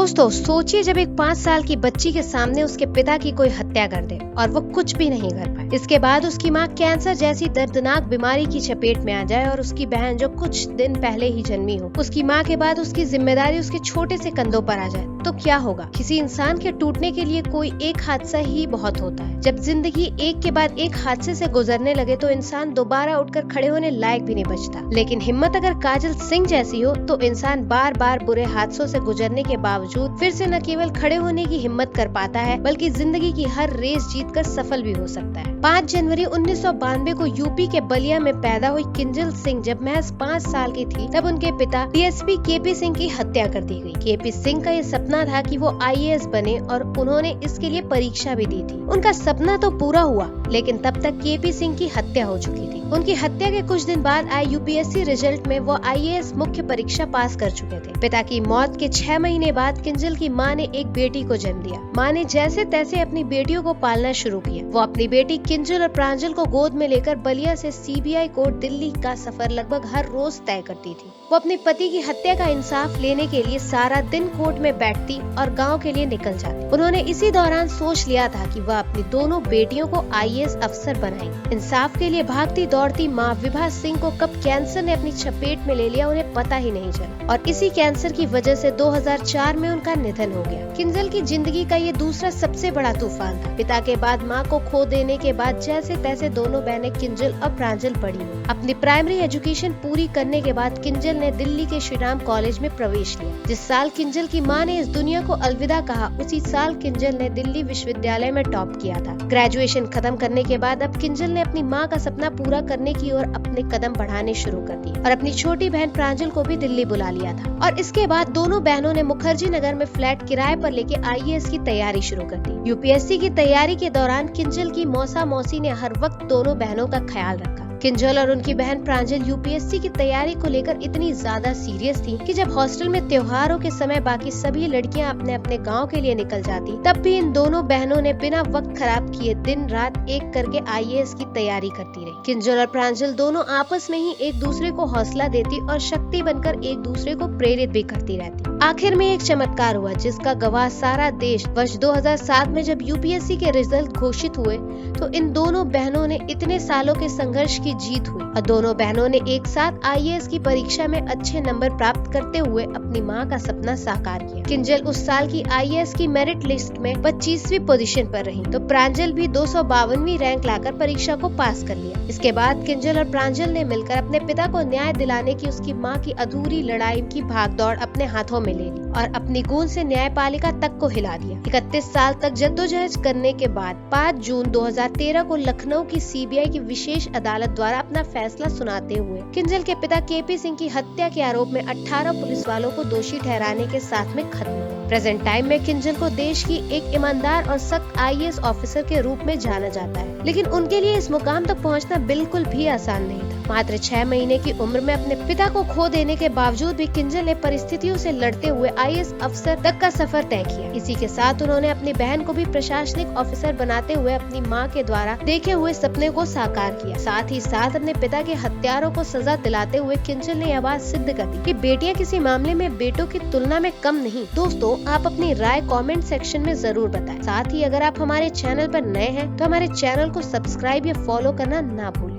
दोस्तों सोचिए जब एक 5 साल की बच्ची के सामने उसके पिता की कोई हत्या कर दे और वो कुछ भी नहीं कर पाए। इसके बाद उसकी माँ कैंसर जैसी दर्दनाक बीमारी की चपेट में आ जाए और उसकी बहन जो कुछ दिन पहले ही जन्मी हो, उसकी माँ के बाद उसकी जिम्मेदारी उसके छोटे से कंधों पर आ जाए, तो क्या होगा। किसी इंसान के टूटने के लिए कोई एक हादसा ही बहुत होता है। जब जिंदगी एक के बाद एक हादसे से गुजरने लगे तो इंसान दोबारा उठकर खड़े होने लायक भी नहीं बचता। लेकिन हिम्मत अगर काजल सिंह जैसी हो तो इंसान बार बार बुरे हादसों से गुजरने के बावजूद फिर से न केवल खड़े होने की हिम्मत कर पाता है, बल्कि जिंदगी की हर रेस जीतकर सफल भी हो सकता है। 5 जनवरी 1992 को यूपी के बलिया में पैदा हुई किंजल सिंह जब महज 5 साल की थी, तब उनके पिता डीएसपी केपी सिंह की हत्या कर दी गई। केपी सिंह का ये सपना था कि वो आईएएस बने और उन्होंने इसके लिए परीक्षा भी दी थी। उनका सपना तो पूरा हुआ, लेकिन तब तक केपी सिंह की हत्या हो चुकी थी। उनकी हत्या के कुछ दिन बाद आए यूपीएससी रिजल्ट में वो आईएएस मुख्य परीक्षा पास कर चुके थे। पिता की मौत के 6 महीने बाद किंजल की मां ने एक बेटी को जन्म दिया। मां ने जैसे तैसे अपनी बेटियों को पालना शुरू किया। वो अपनी बेटी किंजल और प्रांजल को गोद में लेकर बलिया से सीबीआई कोर्ट दिल्ली का सफर लगभग हर रोज तय करती थी। वो अपने पति की हत्या का इंसाफ लेने के लिए सारा दिन कोर्ट में बैठती और गाँव के लिए निकल जाती। उन्होंने इसी दौरान सोच लिया था कि वह अपनी दोनों बेटियों को आईएएस अफसर बनाएंगी। इंसाफ के लिए भागती दौड़ती माँ विभा सिंह को कब कैंसर ने अपनी चपेट में ले लिया उन्हें पता ही नहीं चला, और इसी कैंसर की वजह से 2004 में उनका निधन हो गया। किंजल की जिंदगी का ये दूसरा सबसे बड़ा तूफान था। पिता के बाद माँ को खो देने के बाद जैसे तैसे दोनों बहनें किंजल और प्रांजल पढ़ी। अपनी प्राइमरी एजुकेशन पूरी करने के बाद किंजल ने दिल्ली के श्रीराम कॉलेज में प्रवेश लिया। जिस साल किंजल की माँ ने इस दुनिया को अलविदा कहा, उसी साल किंजल ने दिल्ली विश्वविद्यालय में टॉप किया था। ग्रेजुएशन खत्म करने के बाद अब किंजल ने अपनी माँ का सपना पूरा करने की ओर अपने कदम बढ़ाने शुरू कर दिए और अपनी छोटी बहन प्रांजल को भी दिल्ली बुला लिया था। और इसके बाद दोनों बहनों ने मुखर्जी नगर में फ्लैट किराए पर लेके आईएएस की तैयारी शुरू कर दी। यूपीएससी की तैयारी के दौरान किंजल की मौसा मौसी ने हर वक्त दोनों बहनों का ख्याल रखा। किंजल और उनकी बहन प्रांजल यूपीएससी की तैयारी को लेकर इतनी ज्यादा सीरियस थी कि जब हॉस्टल में त्योहारों के समय बाकी सभी लड़कियां अपने अपने गांव के लिए निकल जाती, तब भी इन दोनों बहनों ने बिना वक्त खराब किए दिन रात एक करके आईएएस की तैयारी करती रही। किंजल और प्रांजल दोनों आपस में ही एक दूसरे को हौसला देती और शक्ति बनकर एक दूसरे को प्रेरित भी करती रहती। आखिर में एक चमत्कार हुआ जिसका गवाह सारा देश। वर्ष 2007 में जब यूपीएससी के रिजल्ट घोषित हुए तो इन दोनों बहनों ने इतने सालों के संघर्ष की जीत हुई और दोनों बहनों ने एक साथ आईएएस की परीक्षा में अच्छे नंबर प्राप्त करते हुए अपनी मां का सपना साकार किया। किंजल उस साल की आईएएस की मेरिट लिस्ट में 25वीं पोजीशन पर रही, तो प्रांजल भी 252वीं रैंक लाकर परीक्षा को पास कर लिया। इसके बाद किंजल और प्रांजल ने मिलकर अपने पिता को न्याय दिलाने की उसकी मां की अधूरी लड़ाई की भागदौड़ अपने हाथों में ले ली और अपनी गूंज से न्यायपालिका तक को हिला दिया। 31 साल तक जद्दोजहद करने के बाद 5 जून 2013 को लखनऊ की सीबीआई की विशेष अदालत द्वारा अपना फैसला सुनाते हुए किंजल के पिता केपी सिंह की हत्या के आरोप में 18 पुलिस वालों को दोषी ठहराने के साथ में खत्म हुआ। प्रेजेंट टाइम में किंजल को देश की एक ईमानदार और सख्त आईएएस ऑफिसर के रूप में जाना जाता है, लेकिन उनके लिए इस मुकाम तक पहुंचना बिल्कुल भी आसान नहीं था। मात्र 6 महीने की उम्र में अपने पिता को खो देने के बावजूद भी किंजल ने परिस्थितियों से लड़ते हुए आईएएस अफसर तक का सफर तय किया। इसी के साथ उन्होंने अपनी बहन को भी प्रशासनिक ऑफिसर बनाते हुए अपनी मां के द्वारा देखे हुए सपने को साकार किया। साथ ही साथ अपने पिता के हत्यारों को सजा दिलाते हुए किंजल ने यह बात सिद्ध कर दी कि बेटियां किसी मामले में बेटों की तुलना में कम नहीं। दोस्तों, आप अपनी राय कमेंट सेक्शन में जरूर बताएं। साथ ही अगर आप हमारे चैनल पर नए हैं तो हमारे चैनल को सब्सक्राइब या फॉलो करना ना भूलें।